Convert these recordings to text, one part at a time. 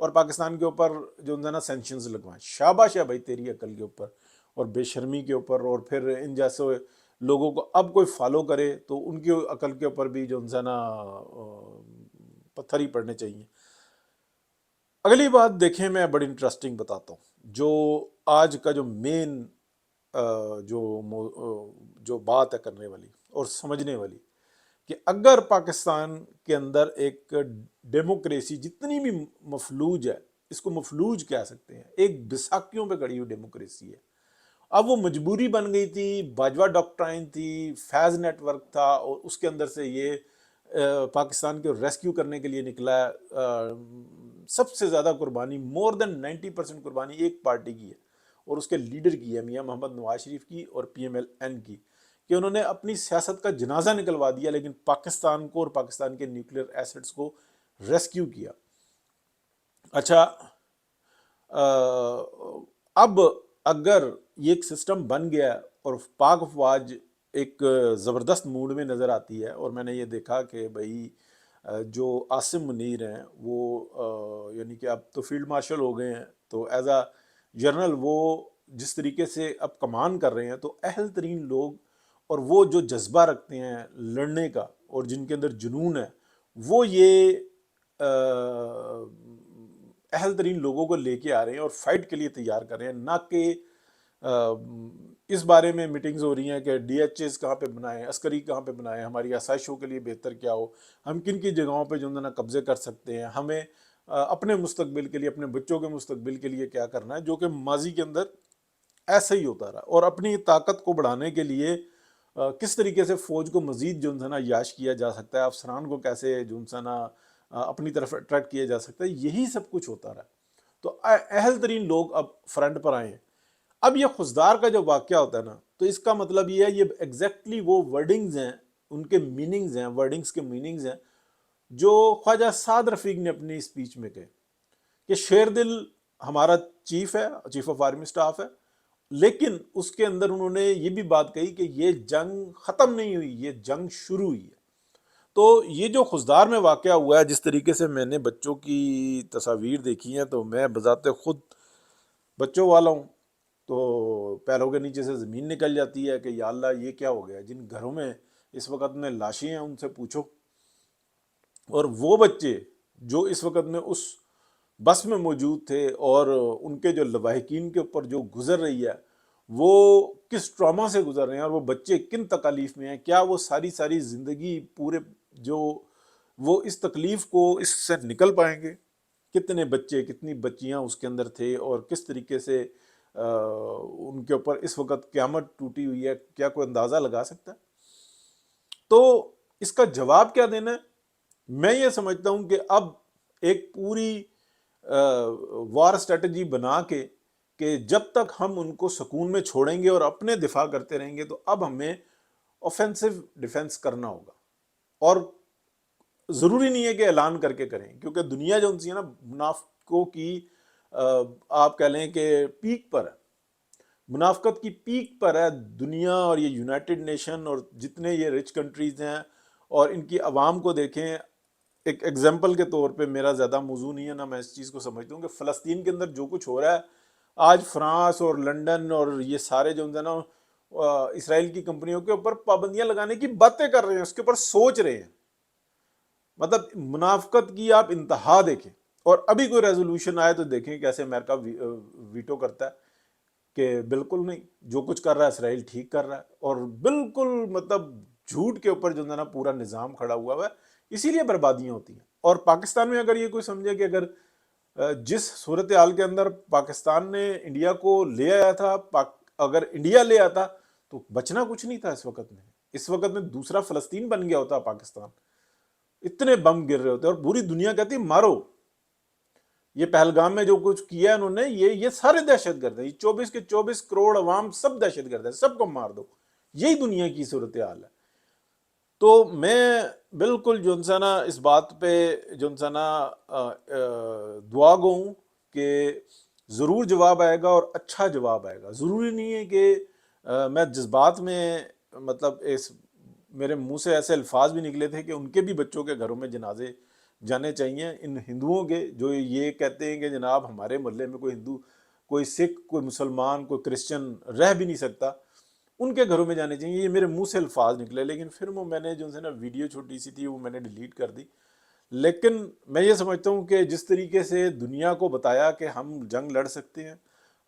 اور پاکستان کے اوپر جو ہے نا سینکشنز لگوائیں. شاباش ہے بھائی تیری عقل کے اوپر اور بے شرمی کے اوپر. اور پھر ان جیسے لوگوں کو اب کوئی فالو کرے تو ان کی عقل کے اوپر بھی جو ہے نا پتھر ہی پڑنے چاہیے. اگلی بات دیکھیں میں بڑی انٹرسٹنگ بتاتا ہوں. جو آج کا جو مین جو بات ہے کرنے والی اور سمجھنے والی کہ اگر پاکستان کے اندر ایک ڈیموکریسی جتنی بھی مفلوج ہے, اس کو مفلوج کہہ سکتے ہیں, ایک بساکیوں پہ کڑی ہوئی ڈیموکریسی ہے. اب وہ مجبوری بن گئی تھی, باجوہ ڈاکٹرائن تھی, فیض نیٹ ورک تھا, اور اس کے اندر سے یہ پاکستان کے ریسکیو کرنے کے لیے نکلا ہے. سب سے زیادہ قربانی, مور دین 90% قربانی ایک پارٹی کی ہے اور اس کے لیڈر کی ہے, میاں محمد نواز شریف کی اور پی ایم ایل این کی, کہ انہوں نے اپنی سیاست کا جنازہ نکلوا دیا لیکن پاکستان کو اور پاکستان کے نیوکلیر ایسٹس کو ریسکیو کیا. اچھا, اب اگر یہ ایک سسٹم بن گیا اور پاک افواج ایک زبردست موڈ میں نظر آتی ہے, اور میں نے یہ دیکھا کہ بھائی جو عاصم منیر ہیں وہ یعنی کہ اب تو فیلڈ مارشل ہو گئے ہیں, تو ایز اے جنرل وہ جس طریقے سے اب کمان کر رہے ہیں, تو اہل ترین لوگ اور وہ جو جذبہ رکھتے ہیں لڑنے کا اور جن کے اندر جنون ہے, وہ یہ اہل ترین لوگوں کو لے کے آ رہے ہیں اور فائٹ کے لیے تیار کر رہے ہیں. نہ کہ اس بارے میں میٹنگز ہو رہی ہیں کہ ڈی ایچ ایز کہاں پہ بنائیں, عسکری کہاں پہ بنائیں, ہماری آسائشوں کے لیے بہتر کیا ہو, ہم کن کی جگہوں پہ جو ہے نا قبضے کر سکتے ہیں, ہمیں اپنے مستقبل کے لیے, اپنے بچوں کے مستقبل کے لیے کیا کرنا ہے, جو کہ ماضی کے اندر ایسا ہی ہوتا رہا. اور اپنی طاقت کو بڑھانے کے لیے کس طریقے سے فوج کو مزید جو ہے نا یاش کیا جا سکتا ہے, افسران کو کیسے جو ہے نا اپنی طرف اٹریکٹ کیا جا سکتا ہے, یہی سب کچھ ہوتا رہا. تو اہل ترین لوگ اب فرنٹ پر آئے ہیں. اب یہ خزدار کا جو واقعہ ہوتا ہے نا, تو اس کا مطلب یہ ہے, یہ ایگزیکٹلی وہ ورڈنگز ہیں, ان کے میننگز ہیں, ورڈنگز کے میننگز ہیں جو خواجہ سعد رفیق نے اپنی اسپیچ میں کہے کہ شیر دل ہمارا چیف ہے, چیف آف آرمی سٹاف ہے, لیکن اس کے اندر انہوں نے یہ بھی بات کہی کہ یہ جنگ ختم نہیں ہوئی, یہ جنگ شروع ہوئی ہے. تو یہ جو خزدار میں واقعہ ہوا ہے, جس طریقے سے میں نے بچوں کی تصاویر دیکھی ہیں, تو میں بذات خود بچوں والا ہوں, تو پیروں کے نیچے سے زمین نکل جاتی ہے کہ یا اللہ یہ کیا ہو گیا. جن گھروں میں اس وقت میں لاشیں ہیں ان سے پوچھو, اور وہ بچے جو اس وقت میں اس بس میں موجود تھے اور ان کے جو لواحقین کے اوپر جو گزر رہی ہے وہ کس ٹراما سے گزر رہے ہیں, اور وہ بچے کن تکالیف میں ہیں, کیا وہ ساری زندگی پورے جو وہ اس تکلیف کو اس سے نکل پائیں گے, کتنے بچے کتنی بچیاں اس کے اندر تھے, اور کس طریقے سے ان کے اوپر اس وقت قیامت ٹوٹی ہوئی ہے, کیا کوئی اندازہ لگا سکتا ہے؟ تو اس کا جواب کیا دینا ہے؟ میں یہ سمجھتا ہوں کہ اب ایک پوری وار اسٹریٹجی بنا کے کہ جب تک ہم ان کو سکون میں چھوڑیں گے اور اپنے دفاع کرتے رہیں گے, تو اب ہمیں اوفینسو ڈیفنس کرنا ہوگا. اور ضروری نہیں ہے کہ اعلان کر کے کریں, کیونکہ دنیا جو ہے نا منافقوں کی آپ کہہ لیں کہ پیک پر ہے, منافقت کی پیک پر ہے دنیا. اور یہ یونائٹڈ نیشن اور جتنے یہ رچ کنٹریز ہیں, اور ان کی عوام کو دیکھیں. ایک ایگزامپل کے طور پہ, میرا زیادہ موضوع نہیں ہے نا, میں اس چیز کو سمجھتا ہوں کہ فلسطین کے اندر جو کچھ ہو رہا ہے آج, فرانس اور لنڈن اور یہ سارے جو ہے نا اسرائیل کی کمپنیوں کے اوپر پابندیاں لگانے کی باتیں کر رہے ہیں, اس کے اوپر سوچ رہے ہیں. مطلب منافقت کی آپ انتہا دیکھیں. اور ابھی کوئی ریزولوشن آئے تو دیکھیں کیسے امریکہ ویٹو کرتا ہے کہ بالکل نہیں, جو کچھ کر رہا ہے اسرائیل ٹھیک کر رہا ہے, اور بالکل مطلب جھوٹ کے اوپر جو ہے نا پورا نظام کھڑا ہوا ہے, اسی لیے بربادیاں ہوتی ہیں. اور پاکستان میں اگر یہ کوئی سمجھے کہ اگر جس صورتحال کے اندر پاکستان نے انڈیا کو لے آیا تھا, اگر انڈیا لے آتا تو بچنا کچھ نہیں تھا. اس وقت میں دوسرا فلسطین بن گیا ہوتا پاکستان, اتنے بم گر رہے ہوتے, اور پوری دنیا کہتی مارو. یہ پہلگام میں جو کچھ کیا انہوں نے, یہ سارے دہشت گرد ہیں, یہ 24 کے 24 کروڑ عوام سب دہشت گرد ہیں, سب کو مار دو. یہی دنیا کی صورتحال ہے. تو میں بالکل جو ہے نا اس بات پہ جو ہے نا دعا گو ہوں کہ ضرور جواب آئے گا, اور اچھا جواب آئے گا. ضروری نہیں ہے کہ میں جذبات میں مطلب میرے منہ سے ایسے الفاظ بھی نکلے تھے کہ ان کے بھی بچوں کے گھروں میں جنازے جانے چاہیے ان ہندوؤں کے جو یہ کہتے ہیں کہ جناب ہمارے محلے میں کوئی ہندو، کوئی سکھ، کوئی مسلمان، کوئی کرسچن رہ بھی نہیں سکتا، ان کے گھروں میں جانے چاہیے. یہ میرے منہ سے الفاظ نکلے، لیکن پھر وہ میں نے جو ہے نا ویڈیو چھوٹی سی تھی وہ میں نے ڈیلیٹ کر دی. لیکن میں یہ سمجھتا ہوں کہ جس طریقے سے دنیا کو بتایا کہ ہم جنگ لڑ سکتے ہیں،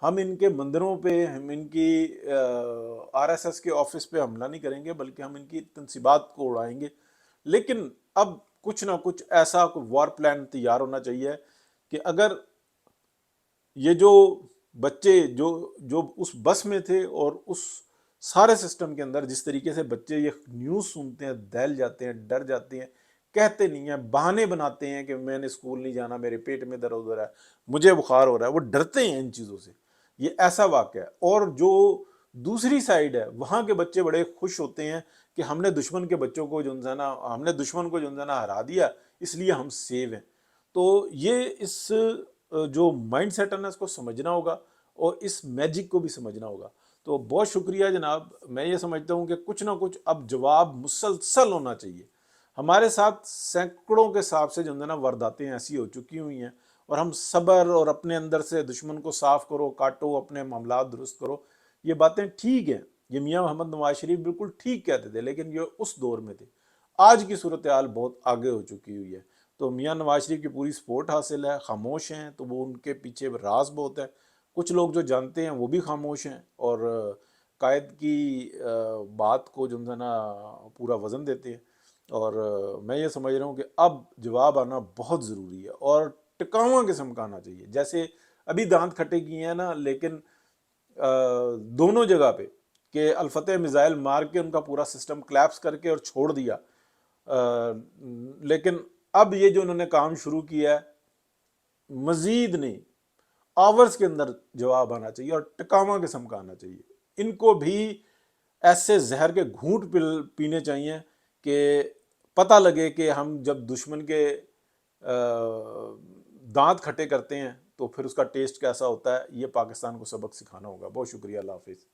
ہم ان کے مندروں پہ، ہم ان کی RSS کے آفس پہ حملہ نہیں کریں گے، بلکہ ہم ان کی تنصیبات کو اڑائیں گے. لیکن اب کچھ نہ کچھ ایسا کوئی وار پلان تیار ہونا چاہیے کہ اگر یہ جو بچے جو اس بس میں تھے اور اس سارے سسٹم کے اندر جس طریقے سے بچے یہ نیوز سنتے ہیں دہل جاتے ہیں، ڈر جاتے ہیں، کہتے نہیں ہیں، بہانے بناتے ہیں کہ میں نے اسکول نہیں جانا، میرے پیٹ میں درد ہو رہا ہے، مجھے بخار ہو رہا ہے، وہ ڈرتے ہیں ان چیزوں سے. یہ ایسا واقعہ ہے. اور جو دوسری سائیڈ ہے وہاں کے بچے بڑے خوش ہوتے ہیں کہ ہم نے دشمن کے بچوں کو جو ہے نا، ہم نے دشمن کو جو ہے نا ہرا دیا، اس لیے ہم سیو ہیں. تو یہ اس جو مائنڈ سیٹ ہے نا اس کو سمجھنا ہوگا اور اس میجک کو بھی سمجھنا ہوگا. تو بہت شکریہ جناب. میں یہ سمجھتا ہوں کہ کچھ نہ کچھ اب جواب مسلسل ہونا چاہیے. ہمارے ساتھ سینکڑوں کے حساب سے جو ہے نا وارداتیں ایسی ہو چکی ہوئی ہیں، اور ہم صبر اور اپنے اندر سے دشمن کو صاف کرو، کاٹو، اپنے معاملات درست کرو، یہ باتیں ٹھیک ہیں. یہ میاں محمد نواز شریف بالکل ٹھیک کہتے تھے، لیکن یہ اس دور میں تھے. آج کی صورتحال بہت آگے ہو چکی ہوئی ہے. تو میاں نواز شریف کی پوری سپورٹ حاصل ہے. خاموش ہیں تو وہ ان کے پیچھے راز بہت ہے. کچھ لوگ جو جانتے ہیں وہ بھی خاموش ہیں اور قائد کی بات کو جو ہے نا پورا وزن دیتے ہیں. اور میں یہ سمجھ رہا ہوں کہ اب جواب آنا بہت ضروری ہے اور ٹکاؤں قسم کا آنا چاہیے. جیسے ابھی دانت کھٹے کیے ہیں نا، لیکن دونوں جگہ پہ کہ الفتح میزائل مار کے ان کا پورا سسٹم کلیپس کر کے اور چھوڑ دیا. لیکن اب یہ جو انہوں نے کام شروع کیا ہے، مزید نہیں، آورز کے اندر جواب آنا چاہیے اور ٹکاواں قسم کا آنا چاہیے. ان کو بھی ایسے زہر کے گھونٹ پینے چاہیے کہ پتہ لگے کہ ہم جب دشمن کے دانت کھٹے کرتے ہیں تو پھر اس کا ٹیسٹ کیسا ہوتا ہے. یہ پاکستان کو سبق سکھانا ہوگا. بہت شکریہ. اللہ حافظ.